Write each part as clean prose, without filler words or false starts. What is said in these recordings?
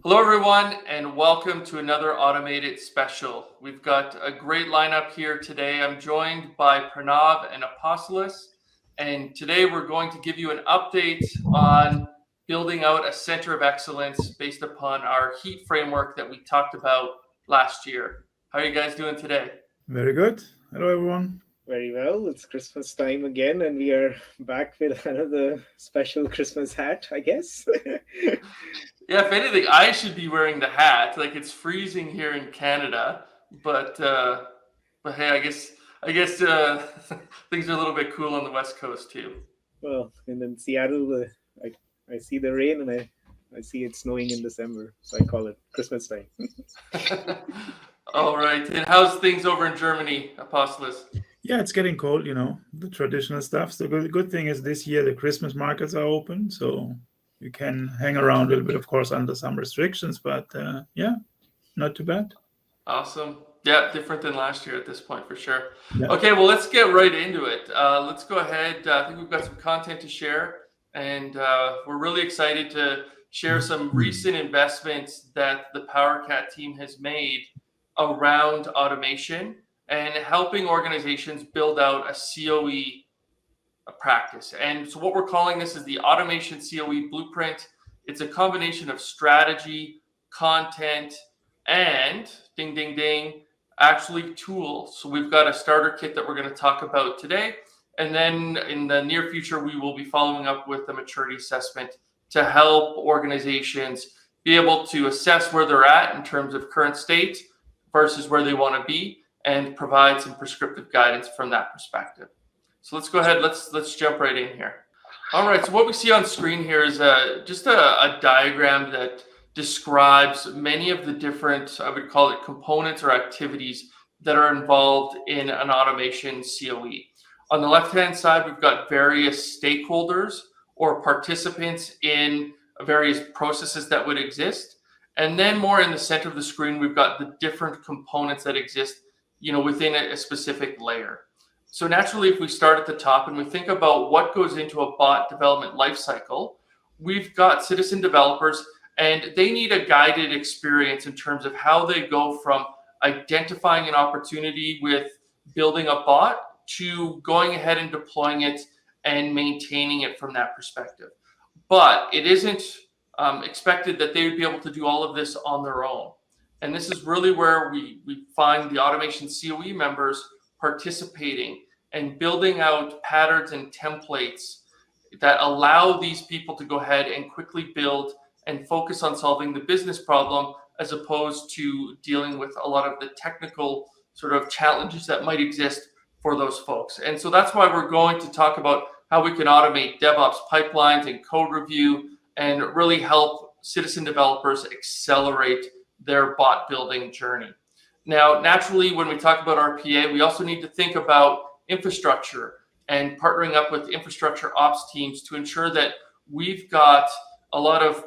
Hello, everyone, and welcome to another Automated Special. We've got a great lineup here today. I'm joined by Pranav and Apostolos, and today we're going to give you an update on building out a center of excellence based upon our HEAT framework that we talked about last year. How are you guys doing today? Very good. Hello, everyone. Very well. It's Christmas time again, and we are back with another special Christmas hat, I guess. Yeah, if anything, I should be wearing the hat. Like, it's freezing here in Canada, but hey, I guess things are a little bit cool on the West Coast too. Well, and in Seattle, I see the rain, and I see it snowing in December, so I call it Christmas time. All right. And how's things over in Germany, Apostolos? Yeah, it's getting cold, the traditional stuff. So the good thing is this year the Christmas markets are open, so you can hang around a little bit, of course, under some restrictions, but yeah, not too bad. Awesome. Yeah, different than last year at this point for sure. Yeah. Okay, well, let's get right into it. Let's go ahead. I think we've got some content to share, and we're really excited to share some recent investments that the PowerCat team has made around automation and helping organizations build out a CoE practice. And so what we're calling this is the Automation CoE Blueprint. It's a combination of strategy, content, and ding, ding, ding, actually tools. So we've got a starter kit that we're going to talk about today. And then in the near future, we will be following up with a maturity assessment to help organizations be able to assess where they're at in terms of current state versus where they want to be and provide some prescriptive guidance from that perspective. So let's go ahead. Let's jump right in here. All right. So what we see on screen here is just a diagram that describes many of the different, I would call it, components or activities that are involved in an automation CoE. On the left-hand side, we've got various stakeholders or participants in various processes that would exist. And then more in the center of the screen, we've got the different components that exist, within a specific layer. So naturally, if we start at the top and we think about what goes into a bot development lifecycle, we've got citizen developers, and they need a guided experience in terms of how they go from identifying an opportunity with building a bot to going ahead and deploying it and maintaining it from that perspective. But it isn't expected that they would be able to do all of this on their own. And this is really where we find the Automation CoE members participating and building out patterns and templates that allow these people to go ahead and quickly build and focus on solving the business problem as opposed to dealing with a lot of the technical sort of challenges that might exist for those folks. And so that's why we're going to talk about how we can automate DevOps pipelines and code review and really help citizen developers accelerate their bot building journey. Now, naturally, when we talk about RPA, we also need to think about infrastructure and partnering up with infrastructure ops teams to ensure that we've got a lot of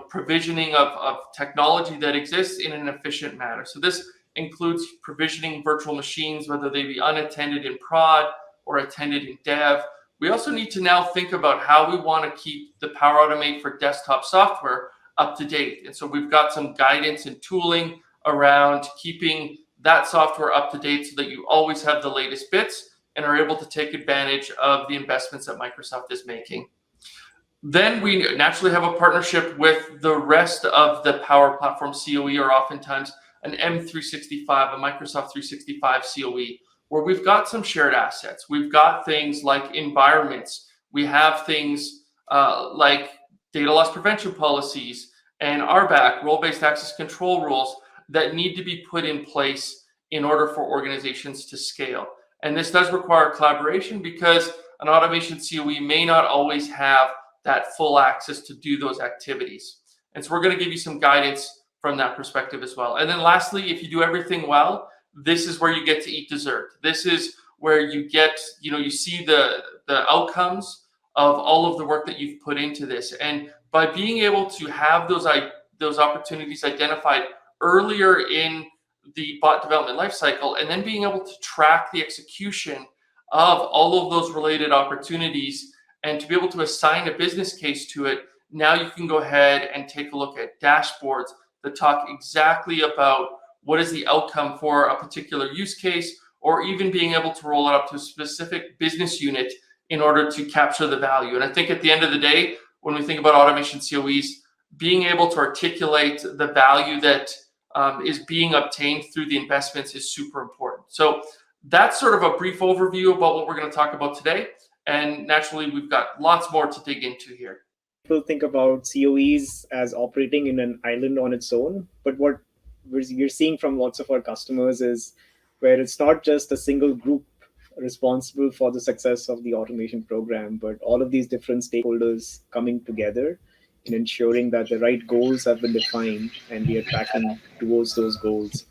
provisioning of technology that exists in an efficient manner. So this includes provisioning virtual machines, whether they be unattended in prod or attended in dev. We also need to now think about how we want to keep the Power Automate for desktop software up to date. And so we've got some guidance and tooling around keeping that software up to date so that you always have the latest bits and are able to take advantage of the investments that Microsoft is making. Then we naturally have a partnership with the rest of the Power Platform CoE, or oftentimes an M365, a Microsoft 365 CoE, where we've got some shared assets. We've got things like environments. We have things like data loss prevention policies and RBAC, role-based access control rules, that need to be put in place in order for organizations to scale. And this does require collaboration because an automation CoE may not always have that full access to do those activities. And so we're going to give you some guidance from that perspective as well. And then lastly, if you do everything well, this is where you get to eat dessert. This is where you get, you see the outcomes of all of the work that you've put into this. And by being able to have those opportunities identified earlier in the bot development lifecycle, and then being able to track the execution of all of those related opportunities and to be able to assign a business case to it, now you can go ahead and take a look at dashboards that talk exactly about what is the outcome for a particular use case, or even being able to roll it up to a specific business unit in order to capture the value. And I think at the end of the day, when we think about automation CoEs, being able to articulate the value that is being obtained through the investments is super important. So that's sort of a brief overview about what we're going to talk about today. And naturally, we've got lots more to dig into here. People think about CoEs as operating in an island on its own, but what we're seeing from lots of our customers is where it's not just a single group responsible for the success of the automation program, but all of these different stakeholders coming together in ensuring that the right goals have been defined and we are tracking towards those goals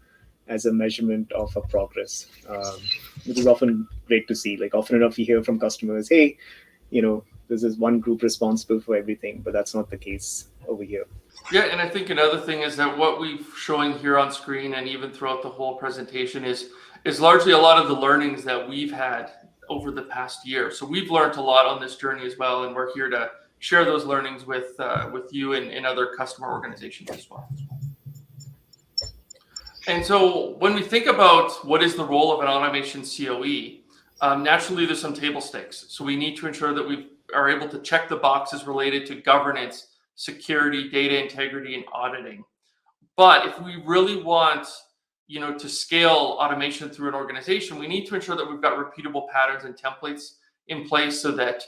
as a measurement of a progress, which is often great to see. Like often enough, you hear from customers, hey, this is one group responsible for everything, but that's not the case over here. Yeah, and I think another thing is that what we're showing here on screen and even throughout the whole presentation is largely a lot of the learnings that we've had over the past year. So we've learned a lot on this journey as well, and we're here to share those learnings with you and other customer organizations as well. And so when we think about what is the role of an automation CoE, naturally there's some table stakes. So we need to ensure that we are able to check the boxes related to governance, security, data integrity, and auditing. But if we really want, to scale automation through an organization, we need to ensure that we've got repeatable patterns and templates in place so that,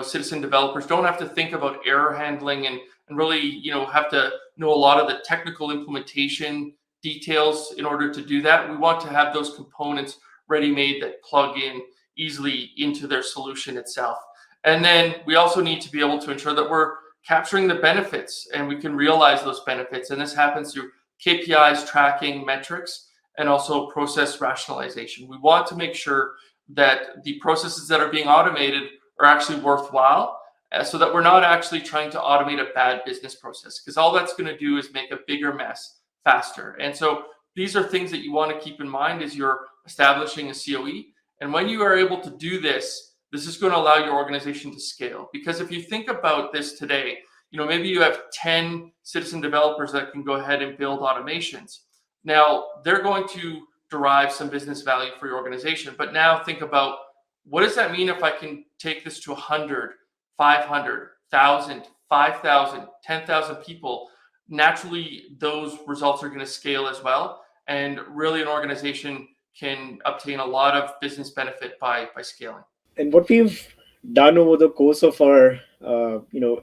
citizen developers don't have to think about error handling and really, have to know a lot of the technical implementation details in order to do that. We want to have those components ready-made that plug in easily into their solution itself. And then we also need to be able to ensure that we're capturing the benefits and we can realize those benefits. And this happens through KPIs, tracking, metrics, and also process rationalization. We want to make sure that the processes that are being automated are actually worthwhile, so that we're not actually trying to automate a bad business process, because all that's going to do is make a bigger mess faster. And so these are things that you want to keep in mind as you're establishing a CoE. And when you are able to do this, this is going to allow your organization to scale. Because if you think about this today, maybe you have 10 citizen developers that can go ahead and build automations. Now, they're going to derive some business value for your organization. But now think about, what does that mean if I can take this to 100, 500, 1,000, 5,000, 10,000 people? Naturally, those results are going to scale as well. And really, an organization can obtain a lot of business benefit by scaling. And what we've done over the course of our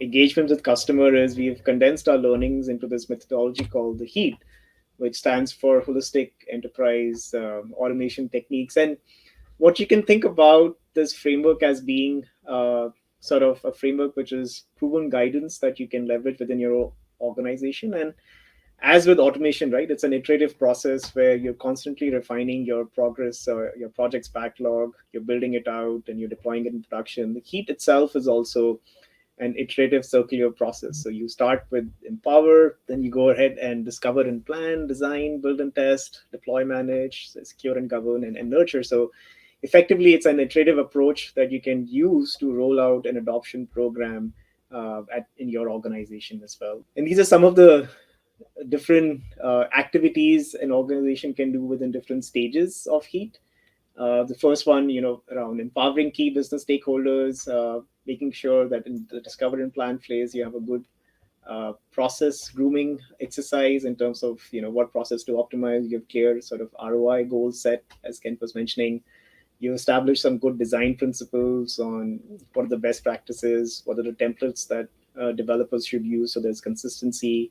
engagement with customer is we've condensed our learnings into this methodology called the HEAT, which stands for Holistic Enterprise Automation Techniques. And what you can think about this framework as being sort of a framework which is proven guidance that you can leverage within your organization. And as with automation, right, it's an iterative process where you're constantly refining your progress or your project's backlog, you're building it out and you're deploying it in production. The HEAT itself is also an iterative circular process. So you start with empower, then you go ahead and discover and plan, design, build and test, deploy, manage, secure and govern, and nurture. So effectively, it's an iterative approach that you can use to roll out an adoption program in your organization as well. And these are some of the different activities an organization can do within different stages of HEAT. The first one, around empowering key business stakeholders, making sure that in the discover and plan phase, you have a good process grooming exercise in terms of, what process to optimize. You have clear sort of ROI goals set, as Kent was mentioning. You establish some good design principles on what are the best practices, what are the templates that developers should use, so there's consistency.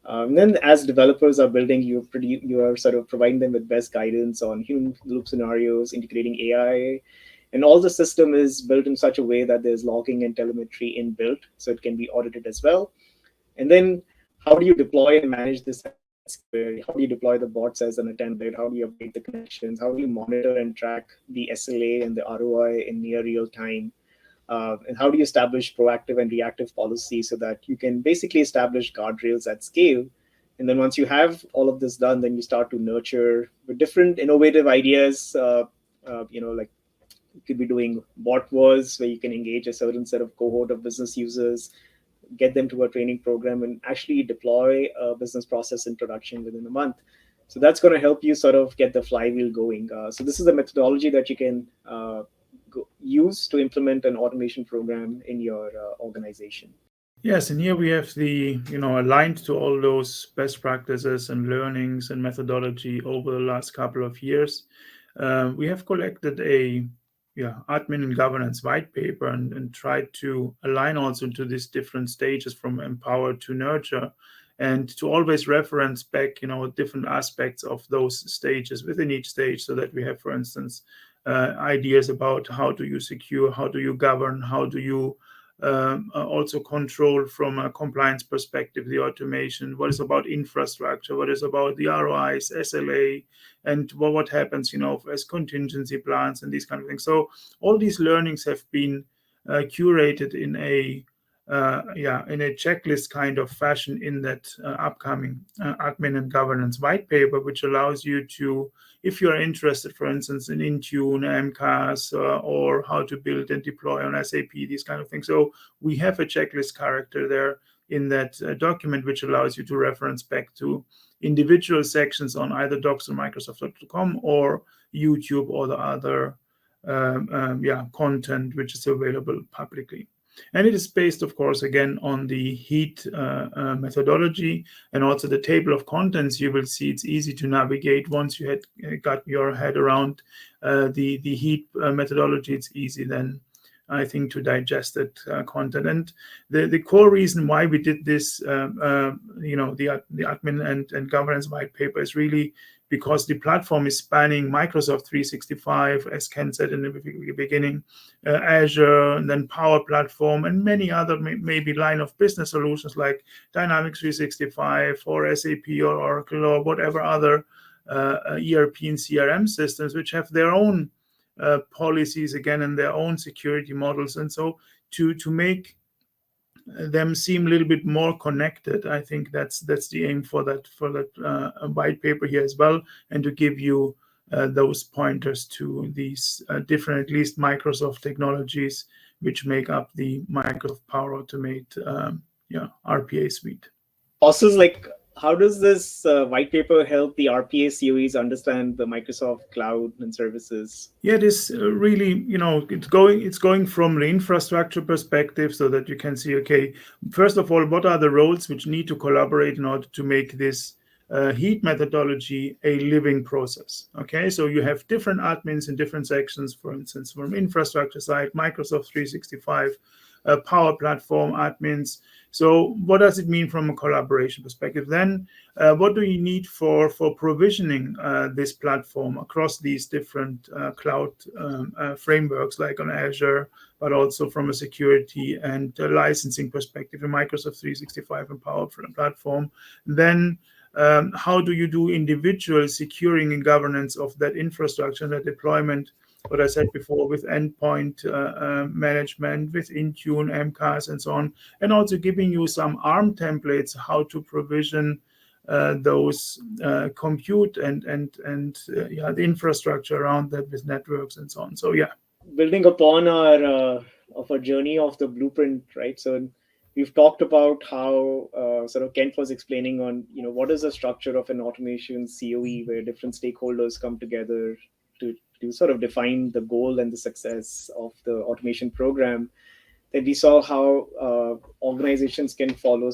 And then as developers are building, you are sort of providing them with best guidance on human loop scenarios, integrating AI. And all the system is built in such a way that there's logging and telemetry inbuilt, so it can be audited as well. And then how do you deploy and manage this? How do you deploy the bots as an attendant? How do you update the connections? How do you monitor and track the SLA and the ROI in near real time? And how do you establish proactive and reactive policy so that you can basically establish guardrails at scale? And then once you have all of this done, then you start to nurture with different innovative ideas. Like you could be doing bot wars where you can engage a certain set of cohort of business users, get them to a training program and actually deploy a business process in production within a month. So that's going to help you sort of get the flywheel going. So this is a methodology that you can use to implement an automation program in your organization. Yes, and here we have the, aligned to all those best practices and learnings and methodology over the last couple of years. We have collected a admin and governance white paper and tried to align also to these different stages from empower to nurture, and to always reference back, different aspects of those stages within each stage, so that we have, for instance, ideas about how do you secure, how do you govern, how do you also control from a compliance perspective the automation, what is about infrastructure, what is about the ROIs, SLA, and what happens, as contingency plans and these kind of things. So all these learnings have been curated in a checklist kind of fashion in that upcoming admin and governance white paper, which allows you to, if you are interested, for instance, in Intune, MCAS, or how to build and deploy on SAP, these kind of things. So we have a checklist character there in that document, which allows you to reference back to individual sections on either docs or Microsoft.com or YouTube or the other content which is available publicly. And it is based, of course, again, on the HEAT methodology, and also the table of contents. You will see it's easy to navigate once you had got your head around the HEAT methodology. It's easy then, I think, to digest that content. And the core reason why we did this, the admin and governance white paper, is really because the platform is spanning Microsoft 365, as Ken said in the beginning, Azure, and then Power Platform, and many other maybe line of business solutions like Dynamics 365 or SAP or Oracle or whatever other ERP and CRM systems, which have their own policies again and their own security models. And so to make them seem a little bit more connected, I think that's the aim for that white paper here as well, and to give you those pointers to these different, at least Microsoft technologies, which make up the Microsoft Power Automate RPA suite. Also, like, how does this white paper help the RPA COEs understand the Microsoft cloud and services? Yeah, this really, it's going from the infrastructure perspective, so that you can see, okay, first of all, what are the roles which need to collaborate in order to make this HEAT methodology a living process. Okay, so you have different admins in different sections, for instance, from infrastructure side, Microsoft 365, Power Platform admins. So what does it mean from a collaboration perspective? Then what do you need for provisioning this platform across these different cloud frameworks, like on Azure, but also from a security and licensing perspective in Microsoft 365 and Power Platform? Then how do you do individual securing and governance of that infrastructure and that deployment? What I said before, with endpoint management, with Intune, MCAS, and so on, and also giving you some ARM templates how to provision those compute and the infrastructure around that with networks and so on. So building upon our journey of the blueprint, right? So we've talked about how sort of Kent was explaining on what is the structure of an automation CoE, where different stakeholders come together to sort of define the goal and the success of the automation program. Then we saw how organizations can follow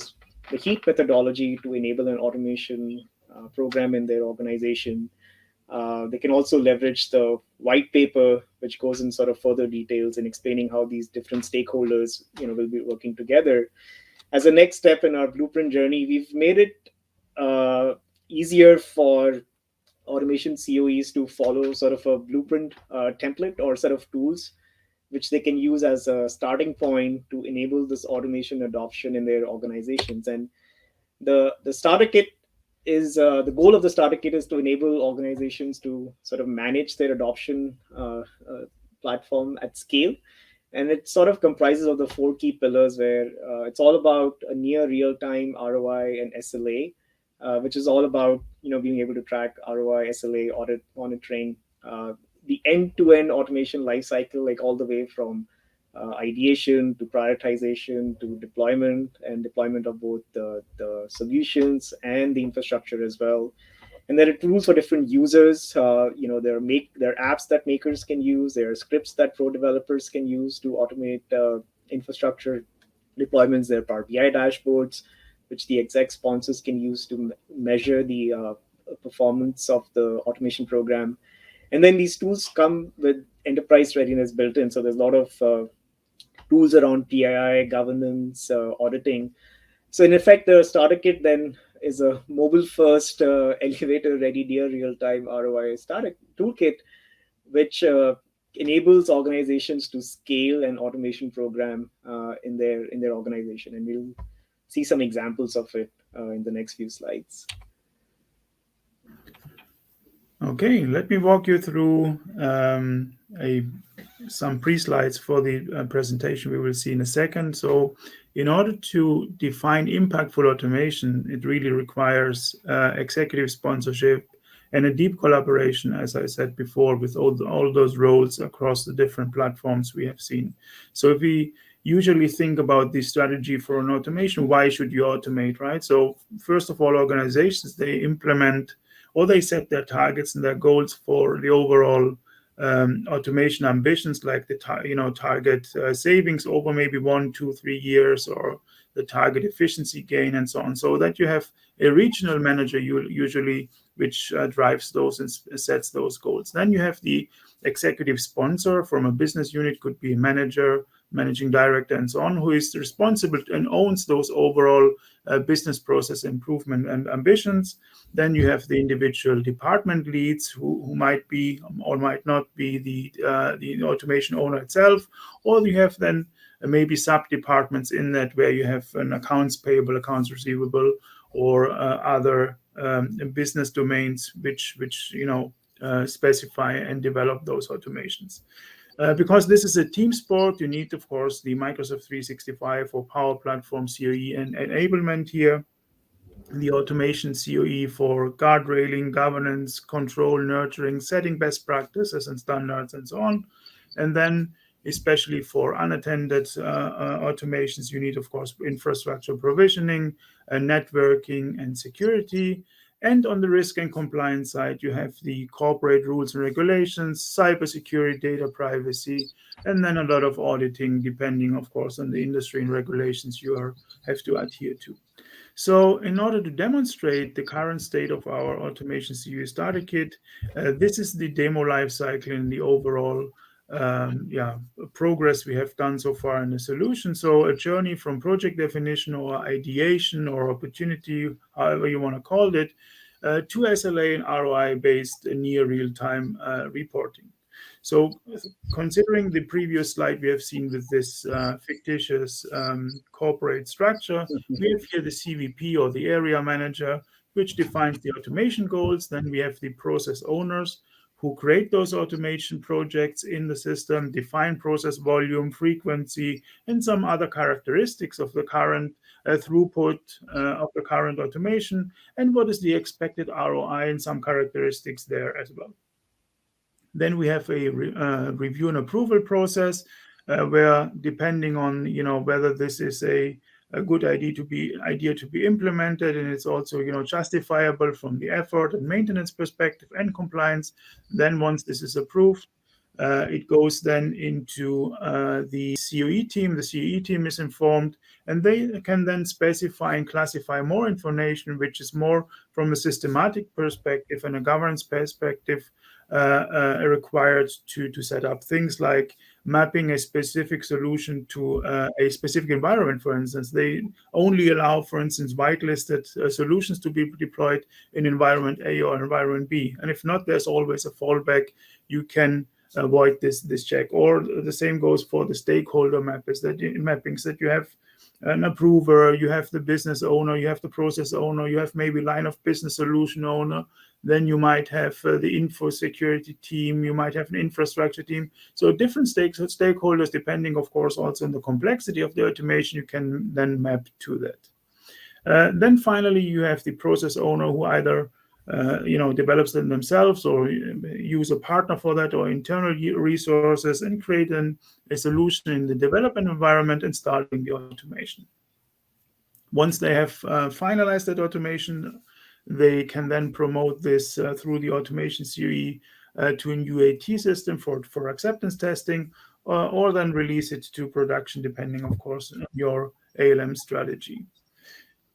the HEAT methodology to enable an automation program in their organization. They can also leverage the white paper, which goes in sort of further details in explaining how these different stakeholders will be working together. As a next step in our blueprint journey, we've made it easier for automation COEs to follow sort of a blueprint template or set of tools which they can use as a starting point to enable this automation adoption in their organizations. And the starter kit is the goal of the starter kit is to enable organizations to sort of manage their adoption platform at scale. And it sort of comprises of the 4 key pillars, where it's all about a near real-time ROI and SLA, which is all about being able to track ROI, SLA, audit, monitoring, the end-to-end automation lifecycle, like all the way from ideation to prioritization to deployment, and deployment of both the solutions and the infrastructure as well. And there are tools for different users. There are apps that makers can use. There are scripts that pro developers can use to automate infrastructure deployments. There are Power BI dashboards, which the exec sponsors can use to measure the performance of the automation program. And then these tools come with enterprise readiness built in. So there's a lot of tools around PII, governance, auditing. So in effect, the starter kit then is a mobile-first, elevator-ready, near real-time ROI starter toolkit, which enables organizations to scale an automation program in their organization. And we'll see some examples of it in the next few slides. Okay, let me walk you through some pre-slides for the presentation we will see in a second. So in order to define impactful automation, it really requires executive sponsorship and a deep collaboration, as I said before, with all those roles across the different platforms we have seen. So if we usually think about the strategy for an automation, why should you automate, right? So first of all, organizations, they implement or they set their targets and their goals for the overall automation ambitions, like the target savings over maybe 1, 2, 3 years, or the target efficiency gain, and so on. So that you have a regional manager usually which drives those and sets those goals. Then you have the executive sponsor from a business unit, could be a manager, managing director, and so on, who is responsible and owns those overall business process improvement and ambitions. Then you have the individual department leads who might be or might not be the automation owner itself, or you have then maybe sub-departments in that where you have an accounts payable, accounts receivable, or other business domains which specify and develop those automations. Because this is a team sport, you need, of course, the Microsoft 365 or Power Platform CoE and enablement here, the Automation CoE for guardrailing, governance, control, nurturing, setting best practices and standards, and so on. And then, especially for unattended automations, you need, of course, infrastructure provisioning, networking, and security. And on the risk and compliance side, you have the corporate rules and regulations, cybersecurity, data privacy, and then a lot of auditing, depending, of course, on the industry and regulations you have to adhere to. So in order to demonstrate the current state of our Automation CoE Starter Kit, this is the demo lifecycle and the overall progress we have done so far in the solution. So a journey from project definition or ideation or opportunity, however you want to call it, to SLA and ROI-based near real-time reporting. So considering the previous slide we have seen with this fictitious corporate structure, we have here the CVP or the area manager, which defines the automation goals. Then we have the process owners who create those automation projects in the system, define process volume, frequency, and some other characteristics of the current throughput of the current automation, and what is the expected ROI and some characteristics there as well. Then we have a review and approval process where, depending on whether this is a good idea to be implemented, and it's also justifiable from the effort and maintenance perspective and compliance. Then once this is approved, it goes then into the CoE team. The CoE team is informed, and they can then specify and classify more information, which is more from a systematic perspective and a governance perspective, required to set up things like mapping a specific solution to a specific environment. For instance, they only allow, for instance, whitelisted solutions to be deployed in environment A or environment B. And if not, there's always a fallback. You can avoid this check. Or the same goes for the stakeholder mappings that you have an approver, you have the business owner, you have the process owner, you have maybe line of business solution owner. Then you might have the info security team, you might have an infrastructure team. So different stakeholders, depending, of course, also on the complexity of the automation, you can then map to that. Then finally, you have the process owner who either develops them themselves or use a partner for that or internal resources and create a solution in the development environment and start doing the automation. Once they have finalized that automation, they can then promote this through the Automation CoE to a new AT system for acceptance testing, or then release it to production, depending, of course, on your ALM strategy.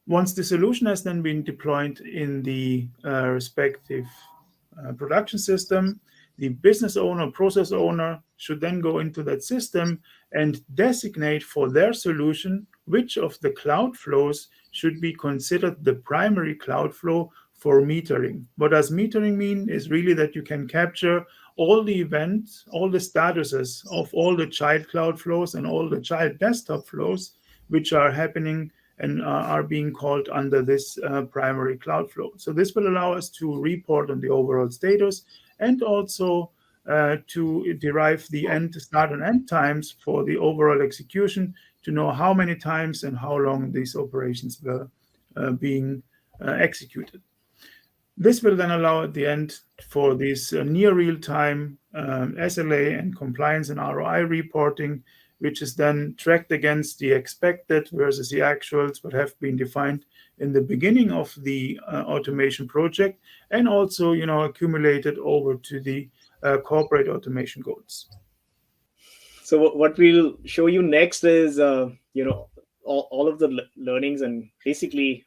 Once the solution has then been deployed in the respective production system, the business owner, process owner should then go into that system and designate for their solution which of the cloud flows should be considered the primary cloud flow for metering. What does metering mean is really that you can capture all the events, all the statuses of all the child cloud flows and all the child desktop flows which are happening and are being called under this primary cloud flow. So this will allow us to report on the overall status and also to derive the start and end times for the overall execution, to know how many times and how long these operations were being executed. This will then allow at the end for this near real-time SLA and compliance and ROI reporting, which is then tracked against the expected versus the actuals that have been defined in the beginning of the automation project, and also, accumulated over to the corporate automation goals. So what we'll show you next is, all of the learnings and basically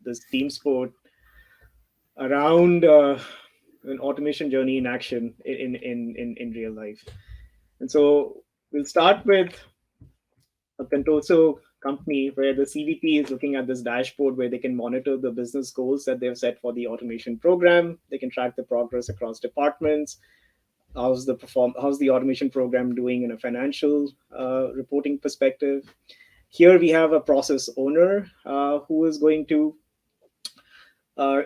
this team sport around an automation journey in action in real life. And so we'll start with a Contoso company where the CVP is looking at this dashboard where they can monitor the business goals that they've set for the automation program. They can track the progress across departments. How's the automation program doing in a financial reporting perspective? Here we have a process owner who is going to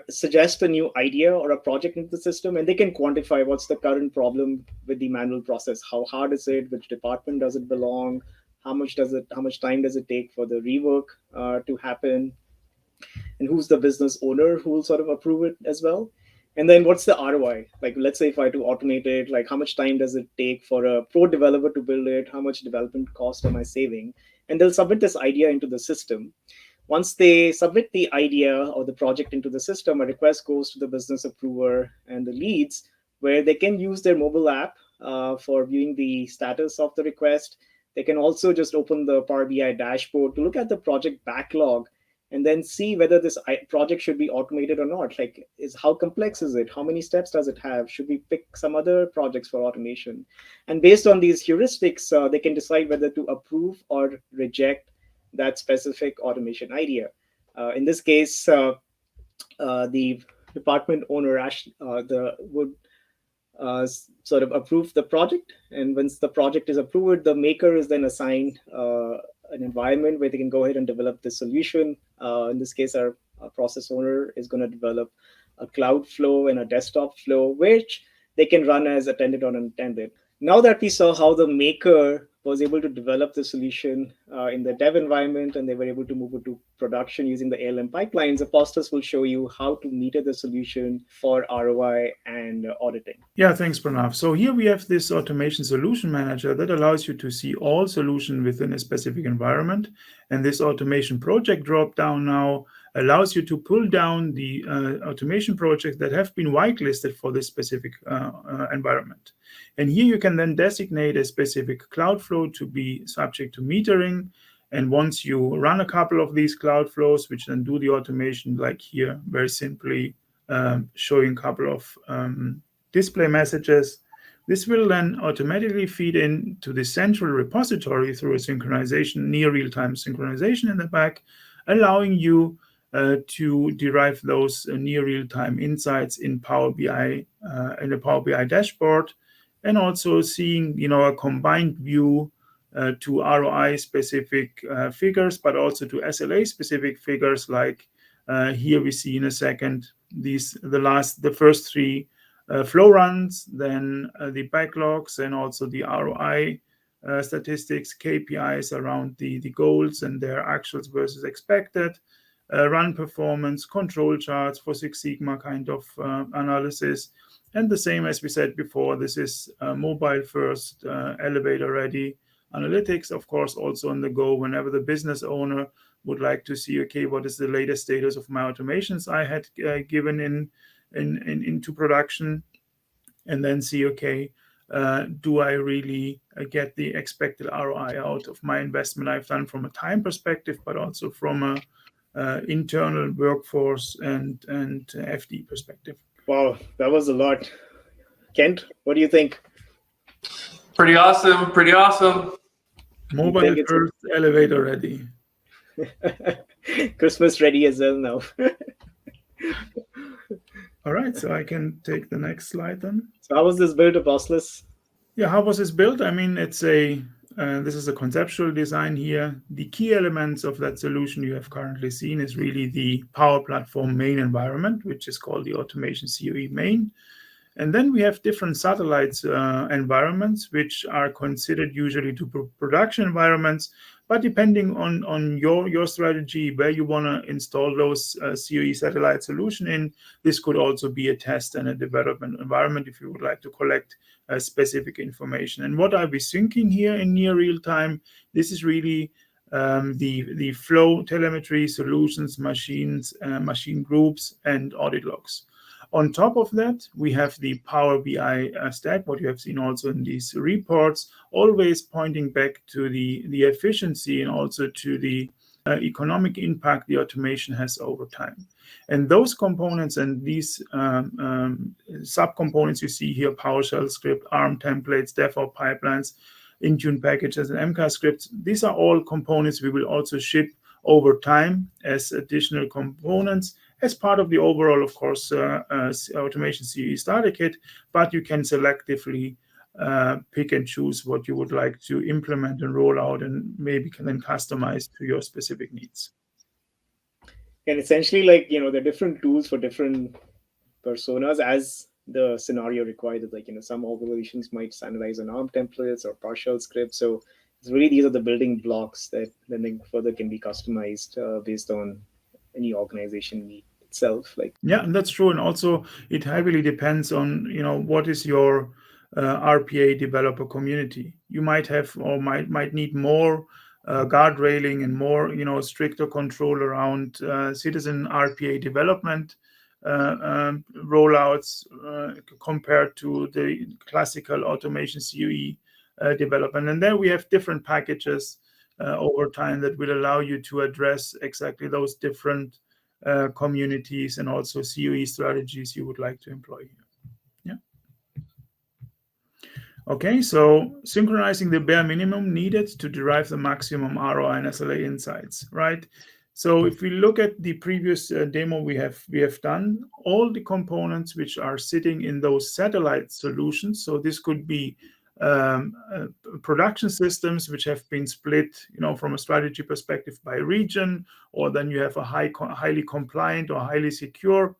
suggest a new idea or a project into the system, and they can quantify what's the current problem with the manual process. How hard is it? Which department does it belong? How much time does it take for the rework to happen? And who's the business owner who will sort of approve it as well? And then what's the ROI? Like, let's say if I to automate it, like how much time does it take for a pro developer to build it? How much development cost am I saving? And they'll submit this idea into the system. Once they submit the idea or the project into the system, a request goes to the business approver and the leads, where they can use their mobile app for viewing the status of the request. They can also just open the Power BI dashboard to look at the project backlog and then see whether this project should be automated or not. Like, how complex is it? How many steps does it have? Should we pick some other projects for automation? And based on these heuristics, they can decide whether to approve or reject that specific automation idea. In this case, the department owner would sort of approve the project. And once the project is approved, the maker is then assigned an environment where they can go ahead and develop the solution. In this case, our process owner is going to develop a cloud flow and a desktop flow, which they can run as attended or unattended. Now that we saw how the maker was able to develop the solution in the dev environment and they were able to move it to production using the ALM pipelines, Apostas will show you how to meter the solution for ROI and auditing. Yeah, thanks, Pranav. So here we have this automation solution manager that allows you to see all solutions within a specific environment. And this automation project dropdown now allows you to pull down the automation projects that have been whitelisted for this specific environment. And here you can then designate a specific cloud flow to be subject to metering. And once you run a couple of these cloud flows, which then do the automation, like here, very simply showing a couple of display messages, this will then automatically feed into the central repository through a synchronization, near real-time synchronization in the back, allowing you to derive those near real-time insights in Power BI, in the Power BI dashboard, and also seeing, a combined view to ROI-specific figures, but also to SLA-specific figures. Like here we see in a second the first three flow runs, then the backlogs, and also the ROI statistics, KPIs around the goals and their actuals versus expected. run performance, control charts for Six Sigma kind of analysis. And the same as we said before, this is mobile first, elevator ready analytics, of course, also on the go whenever the business owner would like to see, okay, what is the latest status of my automations I had given into production, and then see, okay, do I really get the expected ROI out of my investment I've done from a time perspective, but also from a internal workforce and FD perspective. Wow, that was a lot. Kent, what do you think? Pretty awesome. Pretty awesome. Mobile first, elevator ready. Christmas ready as well now. All right, so I can take the next slide then. So how was this built, Apostles? Yeah, how was this built? I mean, it's this is a conceptual design here. The key elements of that solution you have currently seen is really the Power Platform main environment, which is called the Automation CoE main. And then we have different satellites environments, which are considered usually to production environments. But depending on your strategy, where you want to install those CoE satellite solution in, this could also be a test and a development environment if you would like to collect specific information. And what are we thinking here in near real time? This is really the flow telemetry solutions, machines, machine groups, and audit logs. On top of that, we have the Power BI stack, what you have seen also in these reports, always pointing back to the efficiency and also to the economic impact the automation has over time. And those components and these subcomponents you see here, PowerShell script, ARM templates, DevOps pipelines, Intune packages, and MCAS scripts, these are all components we will also ship over time as additional components as part of the overall, of course, Automation CoE Starter Kit, but you can selectively pick and choose what you would like to implement and roll out, and maybe can then customize to your specific needs. And essentially, like, there are different tools for different personas as the scenario required. Like, some organizations might standardize on ARM templates or PowerShell scripts. So it's really, these are the building blocks that then further can be customized based on any organization need itself. Yeah, and that's true. And also it heavily depends on what is your RPA developer community. You might have or might need more guard railing and more stricter control around citizen RPA development rollouts compared to the classical Automation CoE development. And then we have different packages over time that will allow you to address exactly those different communities and also CoE strategies you would like to employ here. Yeah. Okay, so synchronizing the bare minimum needed to derive the maximum ROI and SLA insights, right? So if we look at the previous demo we have done, all the components which are sitting in those satellite solutions, so this could be production systems which have been split, from a strategy perspective by region, or then you have a highly compliant or highly secure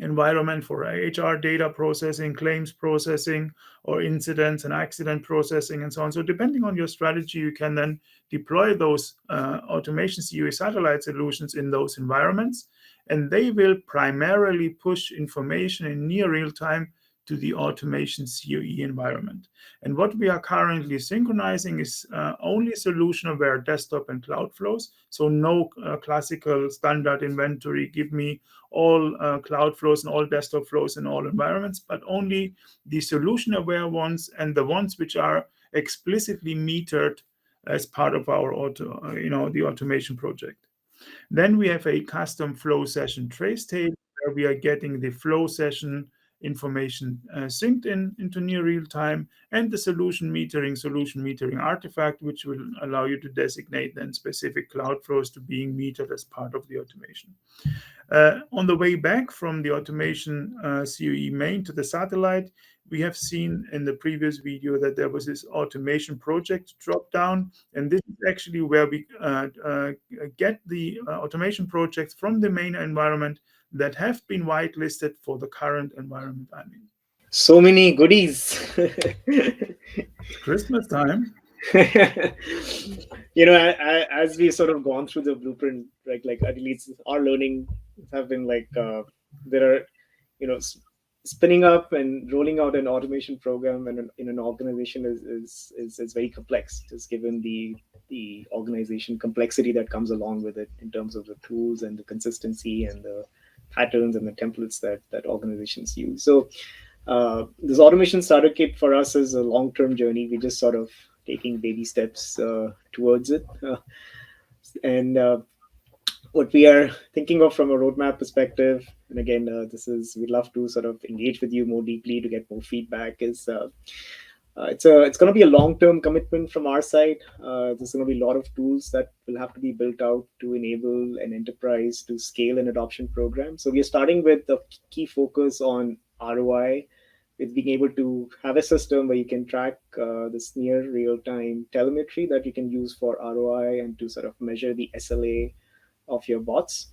environment for HR data processing, claims processing, or incidents and accident processing, and so on. So depending on your strategy, you can then deploy those Automation CoE satellite solutions in those environments, and they will primarily push information in near real time to the Automation CoE environment. And what we are currently synchronizing is only solution-aware desktop and cloud flows. So no classical standard inventory, give me all cloud flows and all desktop flows in all environments, but only the solution-aware ones and the ones which are explicitly metered as part of our the automation project. Then we have a custom flow session trace table where we are getting the flow session information synced into near real time, and the solution metering artifact, which will allow you to designate then specific cloud flows to being metered as part of the automation. On the way back from the Automation CoE main to the satellite, we have seen in the previous video that there was this automation project drop down, and this is actually where we get the automation projects from the main environment that have been whitelisted for the current environment I'm in. So many goodies. Christmas time. As we've sort of gone through the blueprint, right, like at least our learning have been like there are, spinning up and rolling out an automation program in an organization is very complex, just given the organization complexity that comes along with it in terms of the tools and the consistency and the patterns and the templates that organizations use. So this automation starter kit for us is a long-term journey. We just sort of taking baby steps towards it. And what we are thinking of from a roadmap perspective, and again, we'd love to sort of engage with you more deeply to get more feedback, is it's going to be a long-term commitment from our side. There's going to be a lot of tools that will have to be built out to enable an enterprise to scale an adoption program. So we are starting with the key focus on ROI, with being able to have a system where you can track this near real-time telemetry that you can use for ROI and to sort of measure the SLA of your bots.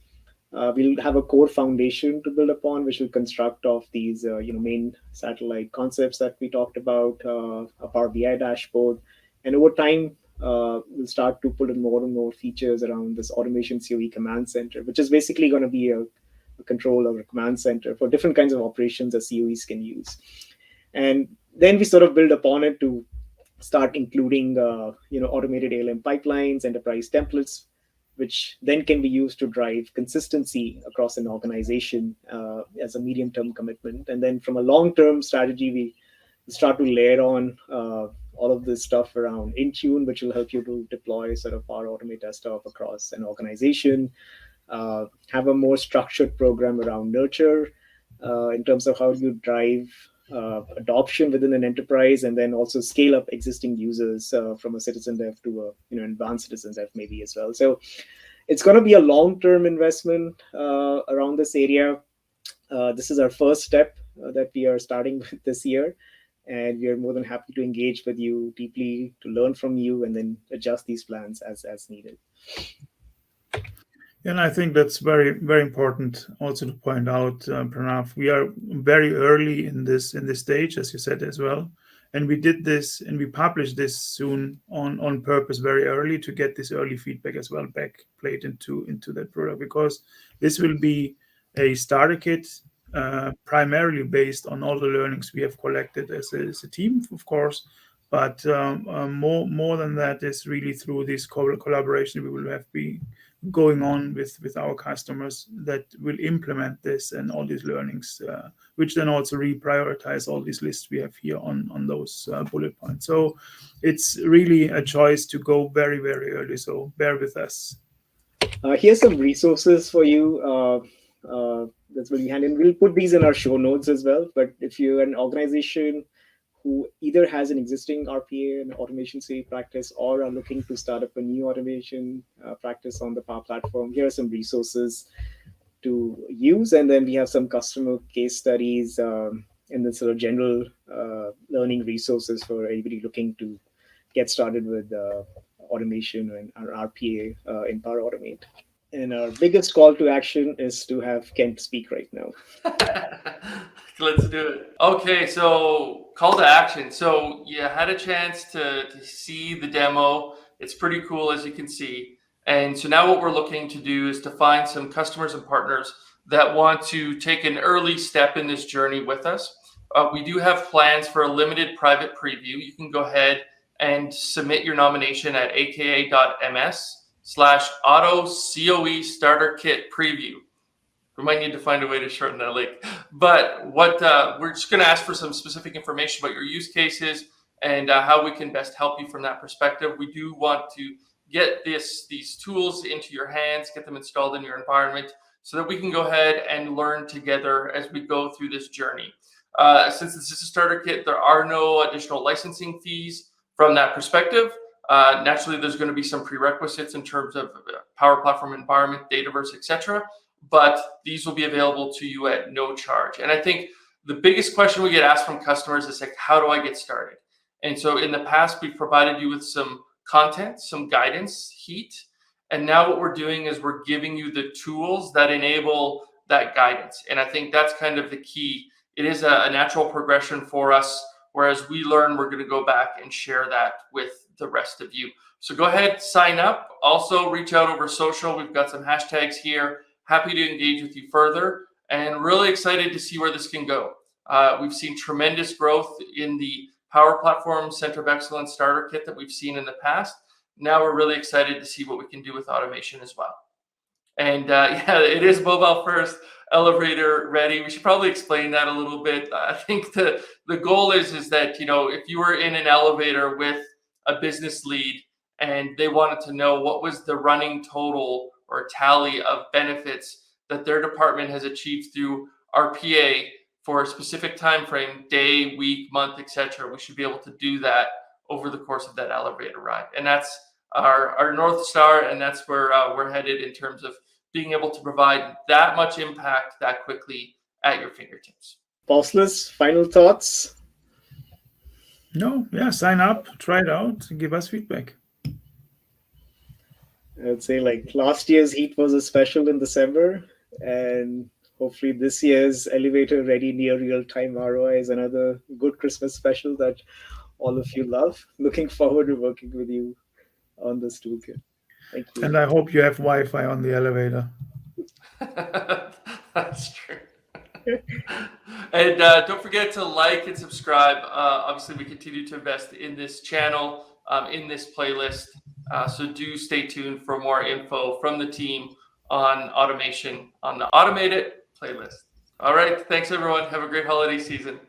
We'll have a core foundation to build upon, which will construct of these main satellite concepts that we talked about, a Power BI dashboard, and over time we'll start to put in more and more features around this Automation CoE command center, which is basically going to be a control or a command center for different kinds of operations that CoEs can use. And then we sort of build upon it to start including automated ALM pipelines, enterprise templates, which then can be used to drive consistency across an organization as a medium-term commitment. And then from a long-term strategy, we start to layer on all of this stuff around Intune, which will help you to deploy sort of Power Automate desktop across an organization, have a more structured program around nurture in terms of how you drive adoption within an enterprise, and then also scale up existing users from a citizen dev to a advanced citizen dev maybe as well. So it's going to be a long-term investment around this area. This is our first step that we are starting with this year, and we are more than happy to engage with you deeply to learn from you and then adjust these plans as needed. And I think that's very, very important also to point out, Pranav. We are very early in this stage, as you said as well. And we did this and we published this soon on purpose very early to get this early feedback as well back played into that product, because this will be a starter kit primarily based on all the learnings we have collected as a team, of course. But more than that is really through this collaboration we will have be going on with our customers that will implement this and all these learnings, which then also reprioritize all these lists we have here on those bullet points. So it's really a choice to go very, very early. So bear with us. Here's some resources for you. That's really handy. And we'll put these in our show notes as well. But if you're an organization who either has an existing RPA and automation CoE practice or are looking to start up a new automation practice on the Power Platform, here are some resources to use. And then we have some customer case studies and then sort of general learning resources for anybody looking to get started with automation and our RPA in Power Automate. And our biggest call to action is to have Kent speak right now. Let's do it. Okay, so call to action. So you had a chance to see the demo. It's pretty cool, as you can see. And so now what we're looking to do is to find some customers and partners that want to take an early step in this journey with us. We do have plans for a limited private preview. You can go ahead and submit your nomination at aka.ms/auto CoE Starter Kit preview. We might need to find a way to shorten that link. But what we're just going to ask for some specific information about your use cases and how we can best help you from that perspective. We do want to get these tools into your hands, get them installed in your environment so that we can go ahead and learn together as we go through this journey. Since this is a starter kit, there are no additional licensing fees from that perspective. Naturally, there's going to be some prerequisites in terms of Power Platform environment, Dataverse, etc. But these will be available to you at no charge. And I think the biggest question we get asked from customers is like, how do I get started? And so in the past, we've provided you with some content, some guidance, heat. And now what we're doing is we're giving you the tools that enable that guidance. And I think that's kind of the key. It is a natural progression for us. Whereas we learn, we're going to go back and share that with the rest of you. So go ahead, sign up. Also reach out over social. We've got some hashtags here. Happy to engage with you further, and really excited to see where this can go. We've seen tremendous growth in the Power Platform Center of Excellence Starter Kit that we've seen in the past. Now we're really excited to see what we can do with automation as well. And yeah, it is mobile first, elevator ready. We should probably explain that a little bit. I think the goal is that, you know, if you were in an elevator with a business lead and they wanted to know what was the running total or tally of benefits that their department has achieved through RPA for a specific time frame, day, week, month, etc., we should be able to do that over the course of that elevator ride. And that's our North Star, and that's where we're headed in terms of being able to provide that much impact that quickly at your fingertips. Bossless, final thoughts? No, yeah, sign up, try it out, give us feedback. I'd say like last year's heat was a special in December, and hopefully this year's elevator ready near real time ROI is another good Christmas special that all of you love. Looking forward to working with you on this toolkit. Thank you. And I hope you have Wi-Fi on the elevator. That's true. And don't forget to like and subscribe. Obviously, we continue to invest in this channel, in this playlist. So do stay tuned for more info from the team on automation on the Automated playlist. All right. Thanks, everyone. Have a great holiday season.